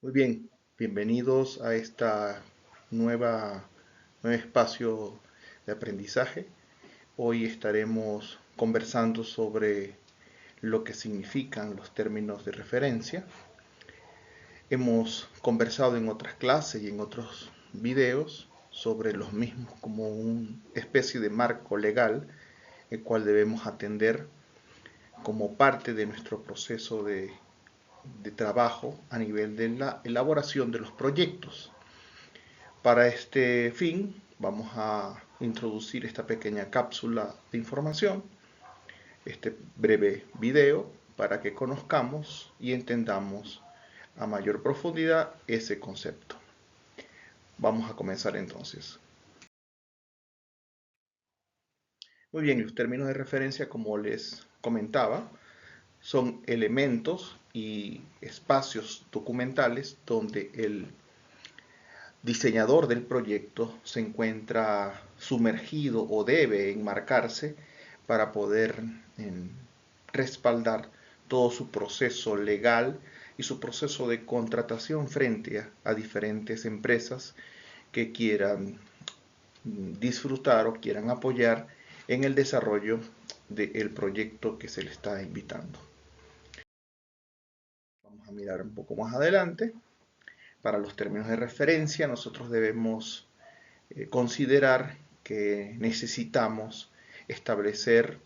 Muy bien, bienvenidos a esta nueva, nuevo espacio de aprendizaje. Hoy estaremos conversando sobre lo que significan los términos de referencia. Hemos conversado en otras clases y en otros videos sobre los mismos como una especie de marco legal el cual debemos atender como parte de nuestro proceso de trabajo a nivel de la elaboración de los proyectos. Para este fin vamos a introducir esta pequeña cápsula de información, este breve video, para que conozcamos y entendamos a mayor profundidad ese concepto. Vamos a comenzar entonces. Muy bien, los términos de referencia, como les comentaba, son elementos y espacios documentales donde el diseñador del proyecto se encuentra sumergido o debe enmarcarse para poder respaldar todo su proceso legal y su proceso de contratación frente a diferentes empresas que quieran disfrutar o quieran apoyar en el desarrollo del proyecto que se le está invitando. Vamos a mirar un poco más adelante. Para los términos de referencia, nosotros debemos considerar que necesitamos establecer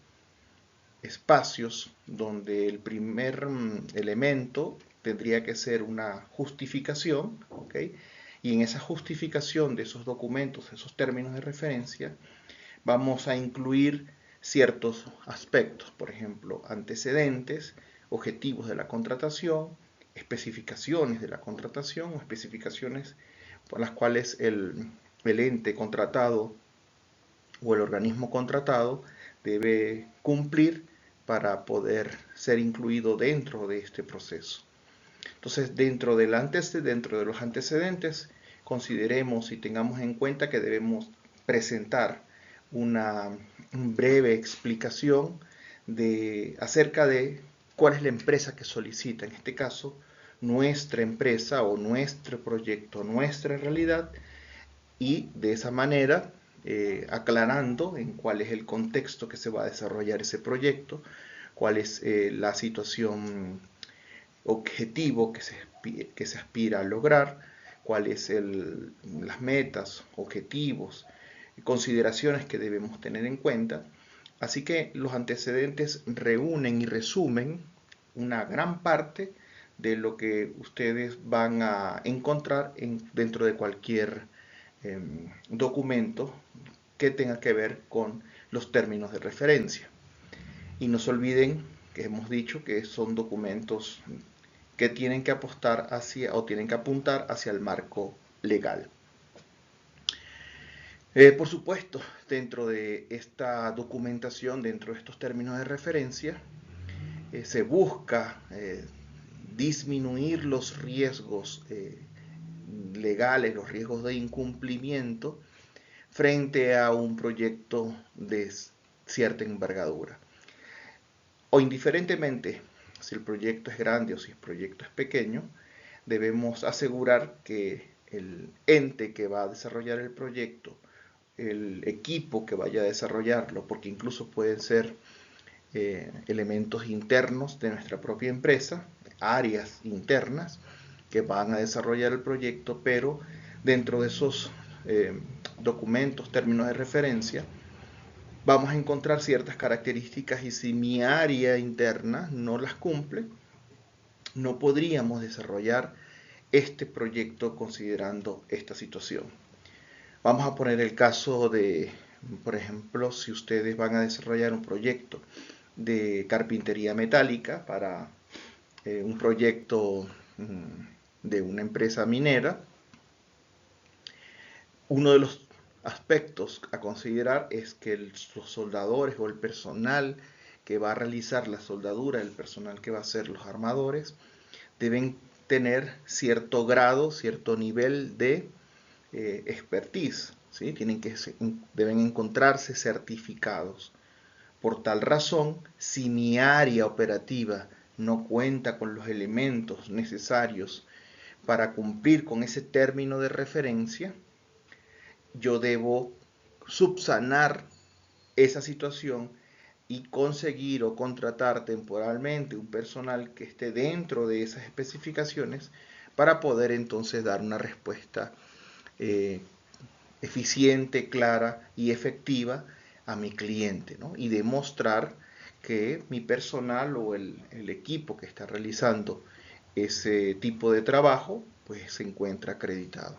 espacios donde el primer elemento tendría que ser una justificación, ¿ok? Y en esa justificación de esos documentos, esos términos de referencia, vamos a incluir ciertos aspectos, por ejemplo, antecedentes, objetivos de la contratación, especificaciones de la contratación o especificaciones por las cuales el ente contratado o el organismo contratado debe cumplir para poder ser incluido dentro de este proceso. Entonces, dentro de los antecedentes, consideremos y tengamos en cuenta que debemos presentar una breve explicación acerca de cuál es la empresa que solicita, en este caso, nuestra empresa o nuestro proyecto, nuestra realidad, y de esa manera aclarando en cuál es el contexto que se va a desarrollar ese proyecto, cuál es la situación objetivo que se aspira a lograr, cuáles son las metas, objetivos, consideraciones que debemos tener en cuenta. Así que los antecedentes reúnen y resumen una gran parte de lo que ustedes van a encontrar dentro de cualquier documento que tenga que ver con los términos de referencia. Y no se olviden que hemos dicho que son documentos que tienen que apostar hacia o tienen que apuntar hacia el marco legal. Por supuesto, dentro de esta documentación, dentro de estos términos de referencia, se busca disminuir los riesgos legales, los riesgos de incumplimiento frente a un proyecto de cierta envergadura. O indiferentemente si el proyecto es grande o si el proyecto es pequeño, debemos asegurar que el ente que va a desarrollar el proyecto, el equipo que vaya a desarrollarlo, porque incluso pueden ser elementos internos de nuestra propia empresa, áreas internas que van a desarrollar el proyecto, pero dentro de esos documentos, términos de referencia, vamos a encontrar ciertas características y si mi área interna no las cumple, no podríamos desarrollar este proyecto considerando esta situación. Vamos a poner el caso de, por ejemplo, si ustedes van a desarrollar un proyecto de carpintería metálica para un proyecto de una empresa minera, uno de los aspectos a considerar es que los soldadores o el personal que va a realizar la soldadura, el personal que va a hacer los armadores, deben tener cierto grado, cierto nivel de expertise, ¿sí? Deben encontrarse certificados. Por tal razón, si mi área operativa no cuenta con los elementos necesarios para cumplir con ese término de referencia, yo debo subsanar esa situación y conseguir o contratar temporalmente un personal que esté dentro de esas especificaciones para poder entonces dar una respuesta eh, eficiente, clara y efectiva a mi cliente, ¿no? Y demostrar que mi personal o el equipo que está realizando ese tipo de trabajo pues se encuentra acreditado.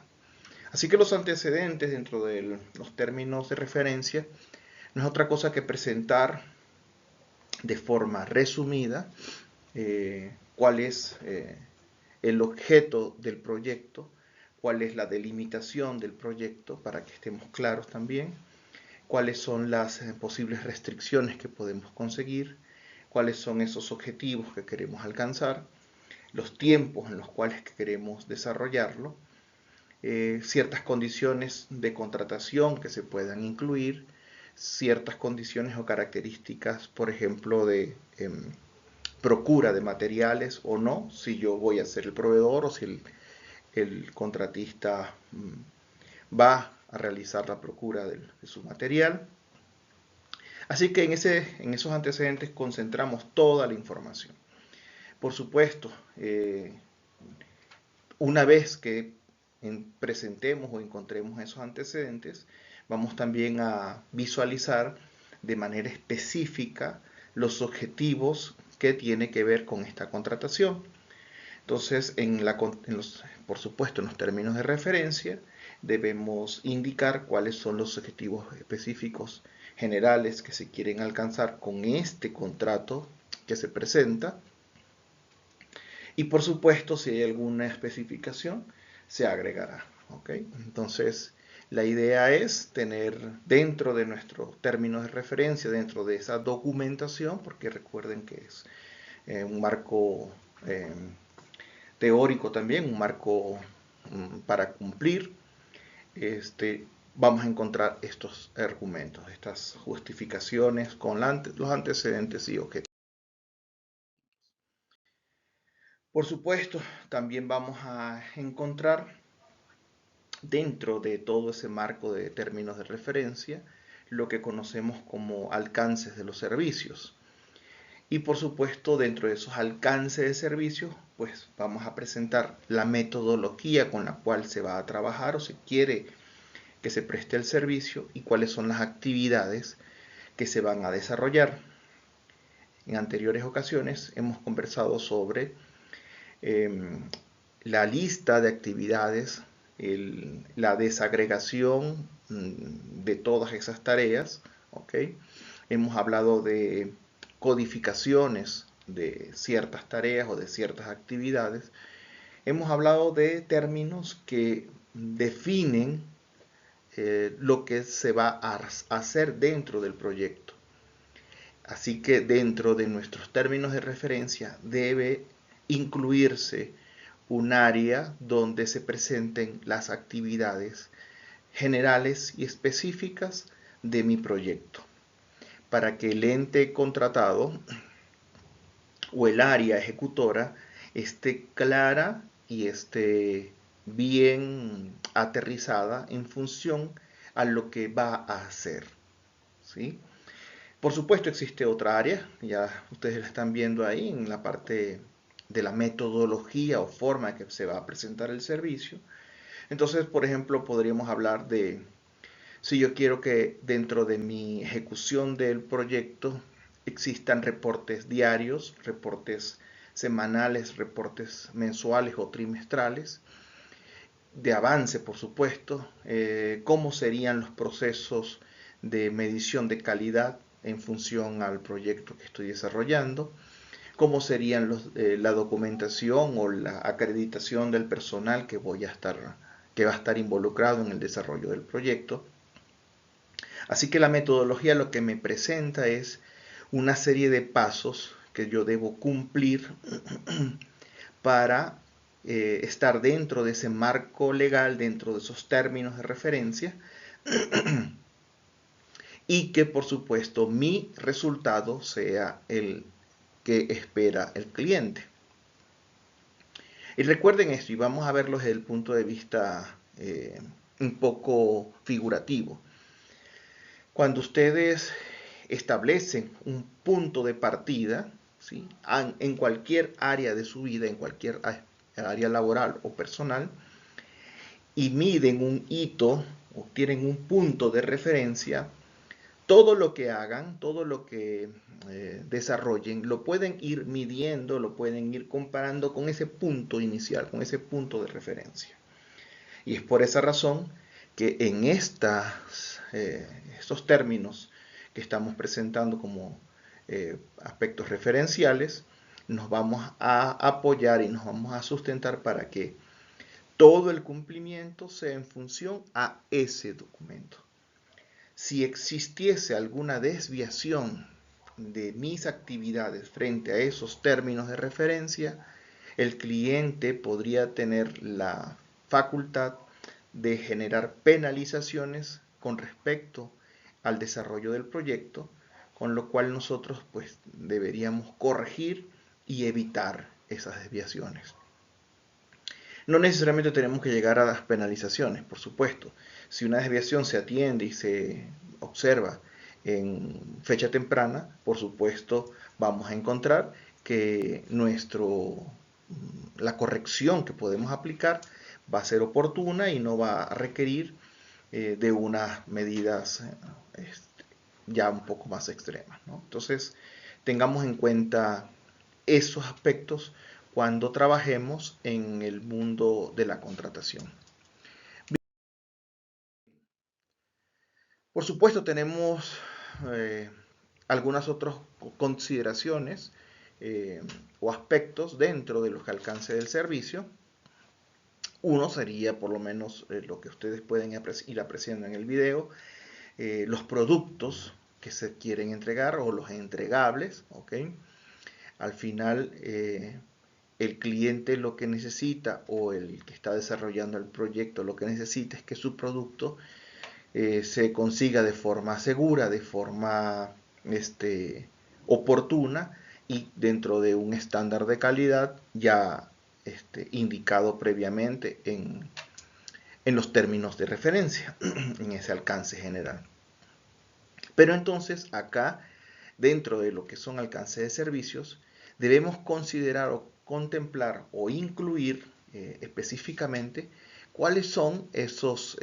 Así que los antecedentes dentro de los términos de referencia no es otra cosa que presentar de forma resumida cuál es el objeto del proyecto, cuál es la delimitación del proyecto, para que estemos claros también, cuáles son las posibles restricciones que podemos conseguir, cuáles son esos objetivos que queremos alcanzar, los tiempos en los cuales queremos desarrollarlo, ciertas condiciones de contratación que se puedan incluir, ciertas condiciones o características, por ejemplo, de procura de materiales o no, si yo voy a ser el proveedor o si el contratista va a realizar la procura de su material. Así que en esos antecedentes concentramos toda la información. Por supuesto, una vez que presentemos o encontremos esos antecedentes, vamos también a visualizar de manera específica los objetivos que tiene que ver con esta contratación. Entonces, por supuesto, en los términos de referencia, debemos indicar cuáles son los objetivos específicos generales que se quieren alcanzar con este contrato que se presenta. Y por supuesto, si hay alguna especificación, se agregará. ¿Okay? Entonces, la idea es tener dentro de nuestros términos de referencia, dentro de esa documentación, porque recuerden que es un marco teórico también, un marco para cumplir, vamos a encontrar estos argumentos, estas justificaciones con los antecedentes y objetivos. Por supuesto, también vamos a encontrar dentro de todo ese marco de términos de referencia lo que conocemos como alcances de los servicios. Y por supuesto, dentro de esos alcances de servicios, pues vamos a presentar la metodología con la cual se va a trabajar o se quiere que se preste el servicio y cuáles son las actividades que se van a desarrollar. En anteriores ocasiones hemos conversado sobre la lista de actividades, la desagregación de todas esas tareas. ¿Okay? Hemos hablado de codificaciones de ciertas tareas o de ciertas actividades. Hemos hablado de términos que definen lo que se va a hacer dentro del proyecto. Así que dentro de nuestros términos de referencia debe incluirse un área donde se presenten las actividades generales y específicas de mi proyecto, para que el ente contratado o el área ejecutora esté clara y esté bien aterrizada en función a lo que va a hacer, ¿sí? Por supuesto existe otra área, ya ustedes la están viendo ahí en la parte de la metodología o forma en que se va a presentar el servicio. Entonces, por ejemplo, podríamos hablar de si yo quiero que dentro de mi ejecución del proyecto existan reportes diarios, reportes semanales, reportes mensuales o trimestrales, de avance, por supuesto, cómo serían los procesos de medición de calidad en función al proyecto que estoy desarrollando, cómo serían la documentación o la acreditación del personal que va a estar involucrado en el desarrollo del proyecto. Así que la metodología lo que me presenta es una serie de pasos que yo debo cumplir para estar dentro de ese marco legal, dentro de esos términos de referencia y que por supuesto mi resultado sea el que espera el cliente. Y recuerden esto, y vamos a verlo desde el punto de vista un poco figurativo. Cuando ustedes establecen un punto de partida, ¿sí?, en cualquier área de su vida, en cualquier área laboral o personal, y miden un hito o tienen un punto de referencia, todo lo que hagan, todo lo que desarrollen, lo pueden ir midiendo, lo pueden ir comparando con ese punto inicial, con ese punto de referencia. Y es por esa razón que en estos términos que estamos presentando como aspectos referenciales, nos vamos a apoyar y nos vamos a sustentar para que todo el cumplimiento sea en función a ese documento. Si existiese alguna desviación de mis actividades frente a esos términos de referencia, el cliente podría tener la facultad de generar penalizaciones con respecto al desarrollo del proyecto, con lo cual nosotros pues deberíamos corregir y evitar esas desviaciones. No necesariamente tenemos que llegar a las penalizaciones, por supuesto. Si una desviación se atiende y se observa en fecha temprana, por supuesto vamos a encontrar que la corrección que podemos aplicar va a ser oportuna y no va a requerir de unas medidas ya un poco más extremas, ¿no? Entonces, tengamos en cuenta esos aspectos cuando trabajemos en el mundo de la contratación. Por supuesto, tenemos algunas otras consideraciones o aspectos dentro de los alcances del servicio. Uno sería, por lo menos, lo que ustedes pueden ir apreciando en el video, los productos que se quieren entregar o los entregables, ¿ok? Al final, el cliente lo que necesita o el que está desarrollando el proyecto lo que necesita es que su producto se consiga de forma segura, de forma oportuna y dentro de un estándar de calidad ya indicado previamente en los términos de referencia, en ese alcance general. Pero entonces acá, dentro de lo que son alcances de servicios, debemos considerar o contemplar o incluir específicamente cuáles son esas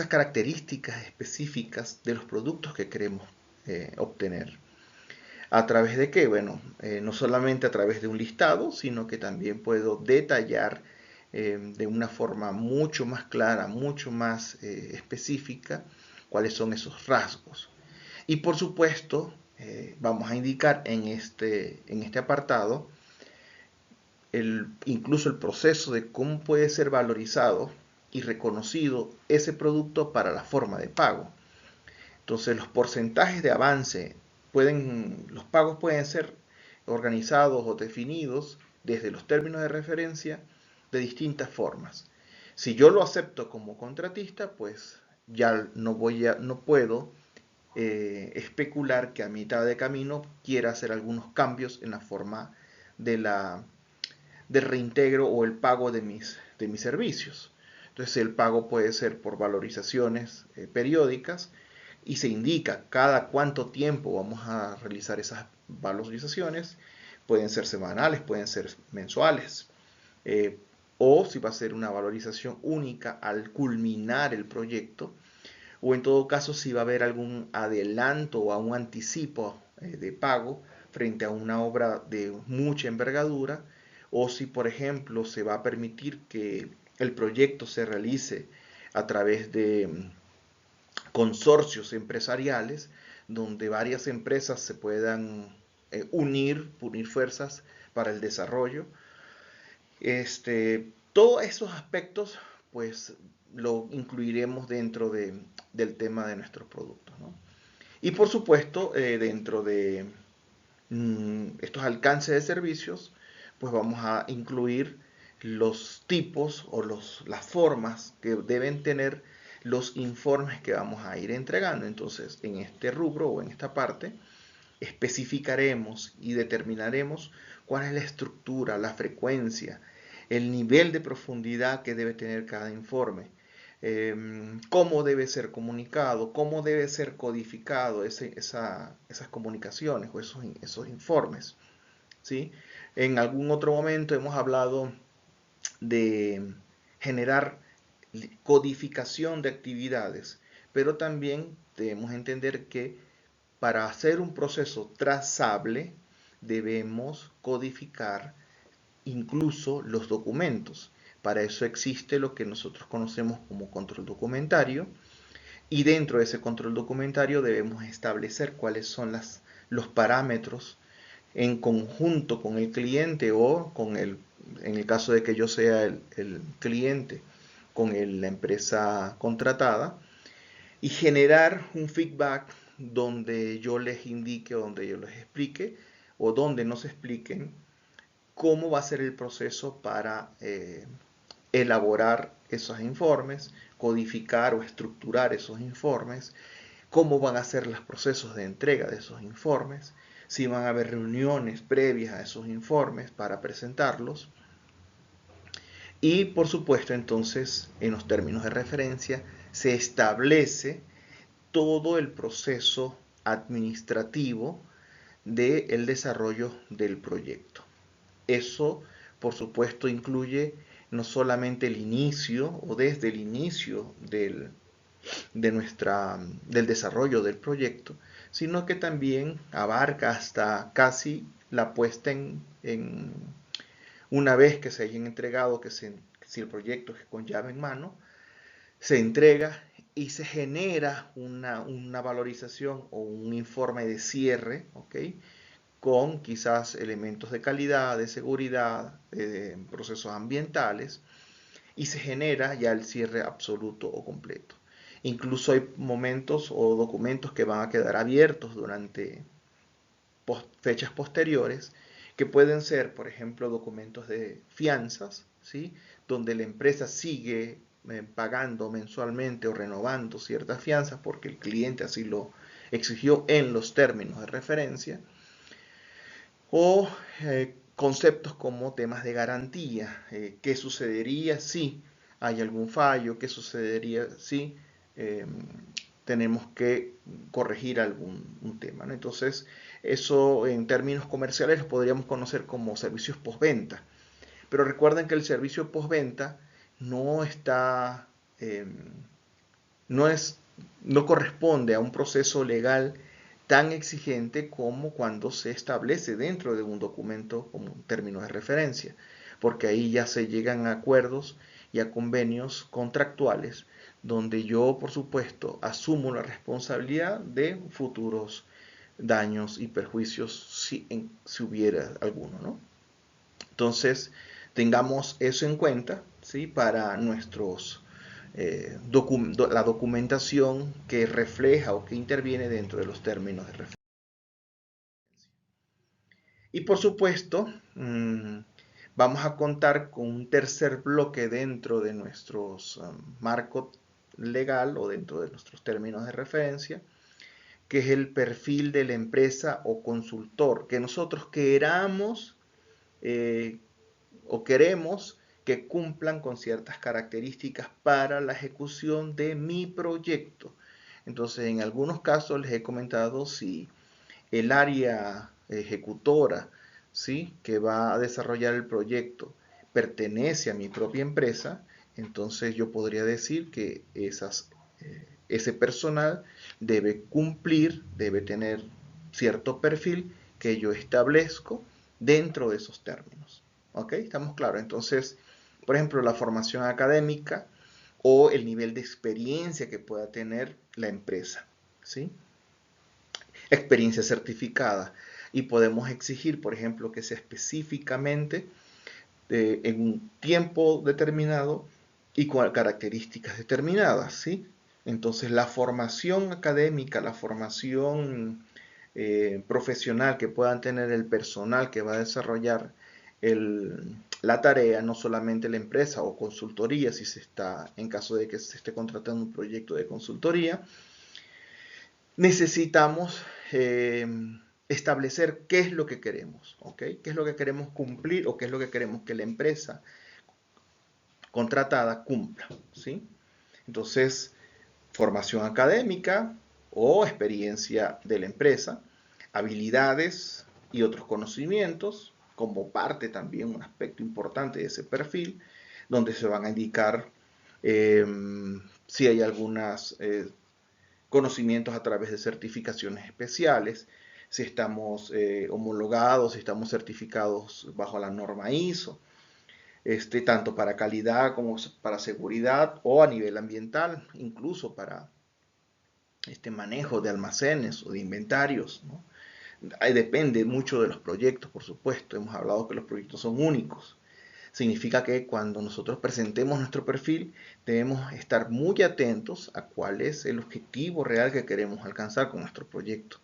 características específicas de los productos que queremos obtener. ¿A través de qué? Bueno, no solamente a través de un listado, sino que también puedo detallar de una forma mucho más clara, mucho más específica, cuáles son esos rasgos. Y por supuesto, vamos a indicar en este apartado incluso el proceso de cómo puede ser valorizado y reconocido ese producto para la forma de pago. Entonces, los porcentajes de avance los pagos pueden ser organizados o definidos desde los términos de referencia de distintas formas. Si yo lo acepto como contratista, pues ya no puedo especular que a mitad de camino quiera hacer algunos cambios en la forma del reintegro o el pago de mis servicios. Entonces el pago puede ser por valorizaciones periódicas y se indica cada cuánto tiempo vamos a realizar esas valorizaciones. Pueden ser semanales, pueden ser mensuales. O si va a ser una valorización única al culminar el proyecto, o en todo caso si va a haber algún adelanto o un anticipo de pago frente a una obra de mucha envergadura, o si por ejemplo se va a permitir que el proyecto se realice a través de consorcios empresariales donde varias empresas se puedan unir fuerzas para el desarrollo. Todos esos aspectos pues lo incluiremos dentro del tema de nuestros productos, ¿no? Y por supuesto, dentro de estos alcances de servicios, pues vamos a incluir los tipos o las formas que deben tener los informes que vamos a ir entregando. Entonces, en este rubro o en esta parte, especificaremos y determinaremos cuál es la estructura, la frecuencia, el nivel de profundidad que debe tener cada informe, cómo debe ser comunicado, cómo debe ser codificado esas comunicaciones o esos informes, ¿sí? En algún otro momento hemos hablado de generar codificación de actividades, pero también debemos entender que para hacer un proceso trazable debemos codificar incluso los documentos. Para eso existe lo que nosotros conocemos como control documentario, y dentro de ese control documentario debemos establecer cuáles son los parámetros en conjunto con el cliente o en el caso de que yo sea el cliente, con la empresa contratada, y generar un feedback donde yo les indique o donde yo les explique o donde nos expliquen cómo va a ser el proceso para elaborar esos informes, codificar o estructurar esos informes, cómo van a ser los procesos de entrega de esos informes, si van a haber reuniones previas a esos informes para presentarlos. Y por supuesto, entonces, en los términos de referencia, se establece todo el proceso administrativo del desarrollo del proyecto. Eso, por supuesto, incluye no solamente el inicio o desde el inicio del desarrollo del proyecto, sino que también abarca hasta casi la puesta en una vez que se hayan entregado, si el proyecto es con llave en mano, se entrega y se genera una valorización o un informe de cierre, ¿ok? Con quizás elementos de calidad, de seguridad, procesos ambientales, y se genera ya el cierre absoluto o completo. Incluso hay momentos o documentos que van a quedar abiertos durante fechas posteriores, que pueden ser, por ejemplo, documentos de fianzas, ¿sí? Donde la empresa sigue pagando mensualmente o renovando ciertas fianzas porque el cliente así lo exigió en los términos de referencia, o conceptos como temas de garantía, qué sucedería si hay algún fallo, qué sucedería si tenemos que corregir algún tema, ¿no? Entonces, eso en términos comerciales lo podríamos conocer como servicios postventa. Pero recuerden que el servicio postventa no está, no es, no corresponde a un proceso legal tan exigente como cuando se establece dentro de un documento como un término de referencia, porque ahí ya se llegan a acuerdos y a convenios contractuales donde yo, por supuesto, asumo la responsabilidad de futuros daños y perjuicios si hubiera alguno, ¿no? Entonces, tengamos eso en cuenta, ¿sí? Para la documentación que refleja o que interviene dentro de los términos de referencia. Y por supuesto, vamos a contar con un tercer bloque dentro de nuestros marco legal o dentro de nuestros términos de referencia, que es el perfil de la empresa o consultor, que nosotros queramos o queremos que cumplan con ciertas características para la ejecución de mi proyecto. Entonces, en algunos casos les he comentado si el área ejecutora, ¿sí? Que va a desarrollar el proyecto pertenece a mi propia empresa, entonces yo podría decir que ese personal debe cumplir, debe tener cierto perfil que yo establezco dentro de esos términos. ¿Ok? ¿Estamos claros? Entonces, por ejemplo, la formación académica o el nivel de experiencia que pueda tener la empresa. ¿Sí? Experiencia certificada. Y podemos exigir, por ejemplo, que sea específicamente en un tiempo determinado y con características determinadas, ¿sí? Entonces, la formación académica, la formación profesional que puedan tener el personal que va a desarrollar la tarea, no solamente la empresa o consultoría, si se está, en caso de que se esté contratando un proyecto de consultoría, necesitamos establecer qué es lo que queremos, ¿ok? ¿Qué es lo que queremos cumplir o qué es lo que queremos que la empresa contratada cumpla, ¿sí? Entonces, formación académica o experiencia de la empresa, habilidades y otros conocimientos, como parte también un aspecto importante de ese perfil, donde se van a indicar eh, si hay algunos conocimientos a través de certificaciones especiales, si estamos homologados, si estamos certificados bajo la norma ISO, tanto para calidad como para seguridad o a nivel ambiental, incluso para manejo de almacenes o de inventarios, ¿no? Ahí depende mucho de los proyectos, por supuesto. Hemos hablado que los proyectos son únicos. Significa que cuando nosotros presentemos nuestro perfil, debemos estar muy atentos a cuál es el objetivo real que queremos alcanzar con nuestro proyecto.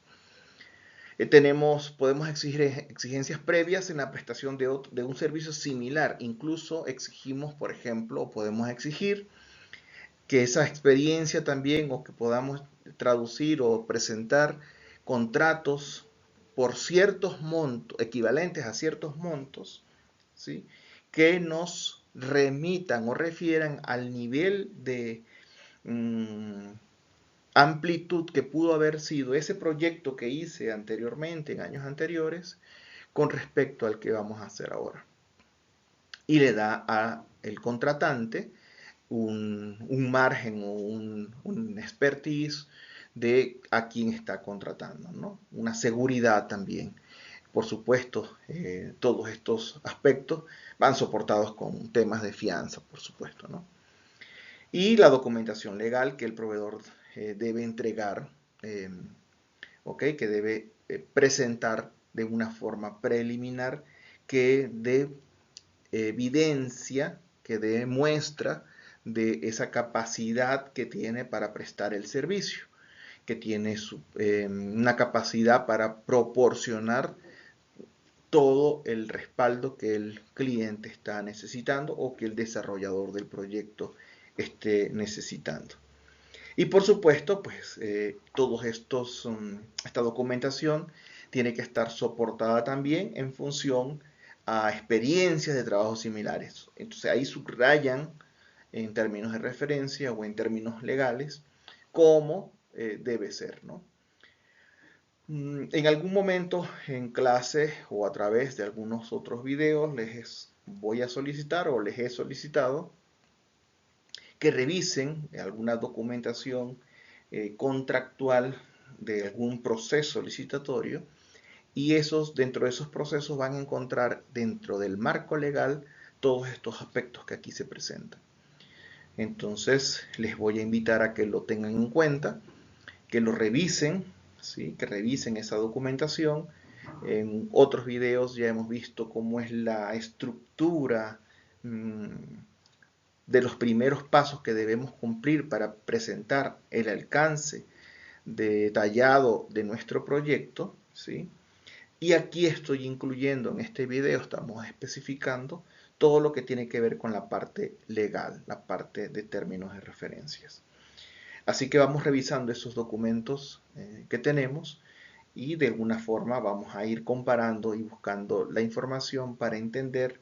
Podemos exigir exigencias previas en la prestación de un servicio similar. Incluso exigimos, por ejemplo, o podemos exigir que esa experiencia también, o que podamos traducir o presentar contratos por ciertos montos, equivalentes a ciertos montos, ¿sí? Que nos remitan o refieran al nivel de amplitud que pudo haber sido ese proyecto que hice anteriormente, en años anteriores, con respecto al que vamos a hacer ahora. Y le da al contratante un margen o un expertise de a quién está contratando, ¿no? Una seguridad también. Por supuesto, todos estos aspectos van soportados con temas de fianza, por supuesto, ¿no? Y la documentación legal que el proveedor debe entregar, ¿ok? Que debe presentar de una forma preliminar que dé evidencia, que dé muestra de esa capacidad que tiene para prestar el servicio, que tiene una capacidad para proporcionar todo el respaldo que el cliente está necesitando o que el desarrollador del proyecto esté necesitando. Y por supuesto, pues esta documentación tiene que estar soportada también en función a experiencias de trabajos similares. Entonces ahí subrayan en términos de referencia o en términos legales cómo debe ser, ¿no? En algún momento en clase o a través de algunos otros videos les voy a solicitar o les he solicitado que revisen alguna documentación contractual de algún proceso licitatorio, y dentro de esos procesos van a encontrar dentro del marco legal todos estos aspectos que aquí se presentan. Entonces les voy a invitar a que lo tengan en cuenta, que lo revisen, ¿sí? Que revisen esa documentación. En otros videos ya hemos visto cómo es la estructura de los primeros pasos que debemos cumplir para presentar el alcance detallado de nuestro proyecto, ¿sí? Y aquí estoy incluyendo, en este video estamos especificando todo lo que tiene que ver con la parte legal, la parte de términos de referencias. Así que vamos revisando esos documentos que tenemos y de alguna forma vamos a ir comparando y buscando la información para entender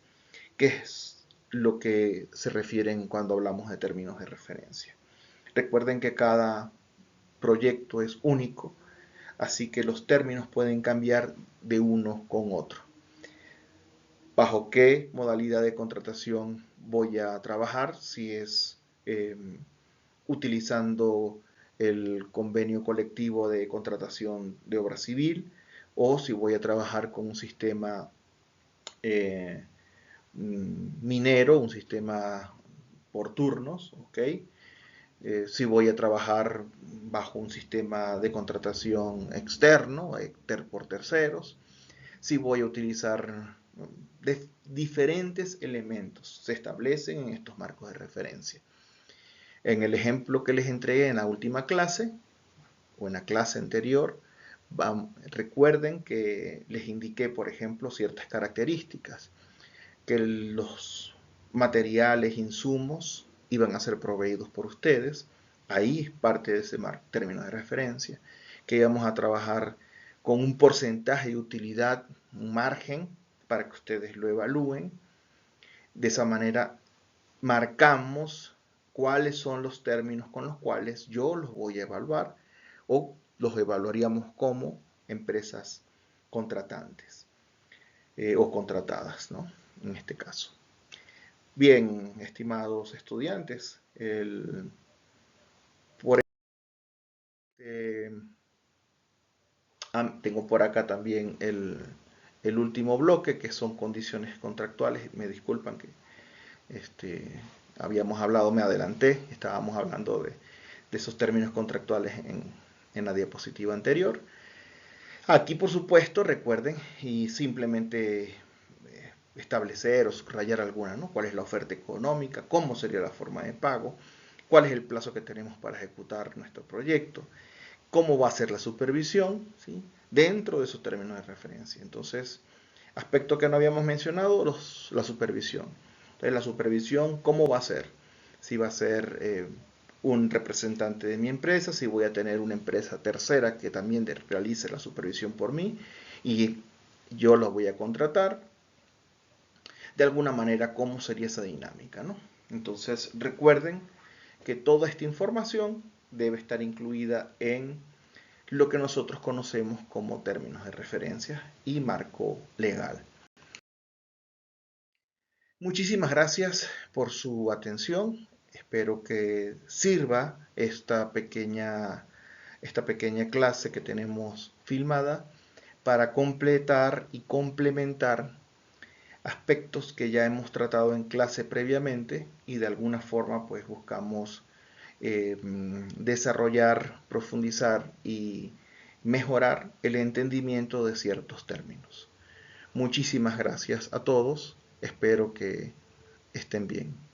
qué es lo que se refieren cuando hablamos de términos de referencia. Recuerden que cada proyecto es único, así que los términos pueden cambiar de uno con otro. ¿Bajo qué modalidad de contratación voy a trabajar? Si es utilizando el convenio colectivo de contratación de obra civil, o si voy a trabajar con un sistema minero, un sistema por turnos, ¿ok? Si voy a trabajar bajo un sistema de contratación externo, por terceros, si voy a utilizar diferentes elementos, se establecen en estos marcos de referencia. En el ejemplo que les entregué en la última clase, o en la clase anterior, recuerden que les indiqué, por ejemplo, ciertas características, que los materiales, insumos, iban a ser proveídos por ustedes. Ahí es parte de ese término de referencia, que íbamos a trabajar con un porcentaje de utilidad, un margen, para que ustedes lo evalúen. De esa manera marcamos cuáles son los términos con los cuales yo los voy a evaluar o los evaluaríamos como empresas contratantes o contratadas, ¿no? En este caso. Bien, estimados estudiantes, tengo por acá también el último bloque, que son condiciones contractuales. Me disculpan que habíamos hablado, me adelanté, estábamos hablando de esos términos contractuales en la diapositiva anterior. Aquí, por supuesto, recuerden y simplemente establecer o subrayar alguna, ¿no? ¿Cuál es la oferta económica? ¿Cómo sería la forma de pago? ¿Cuál es el plazo que tenemos para ejecutar nuestro proyecto? ¿Cómo va a ser la supervisión? ¿Sí? Dentro de esos términos de referencia. Entonces, aspecto que no habíamos mencionado, la supervisión. Entonces, la supervisión, ¿cómo va a ser? Si va a ser un representante de mi empresa, si voy a tener una empresa tercera que también realice la supervisión por mí y yo lo voy a contratar. De alguna manera, ¿cómo sería esa dinámica, ¿no? Entonces, recuerden que toda esta información debe estar incluida en lo que nosotros conocemos como términos de referencia y marco legal. Muchísimas gracias por su atención. Espero que sirva esta pequeña clase que tenemos filmada para completar y complementar aspectos que ya hemos tratado en clase previamente y de alguna forma pues buscamos desarrollar, profundizar y mejorar el entendimiento de ciertos términos. Muchísimas gracias a todos. Espero que estén bien.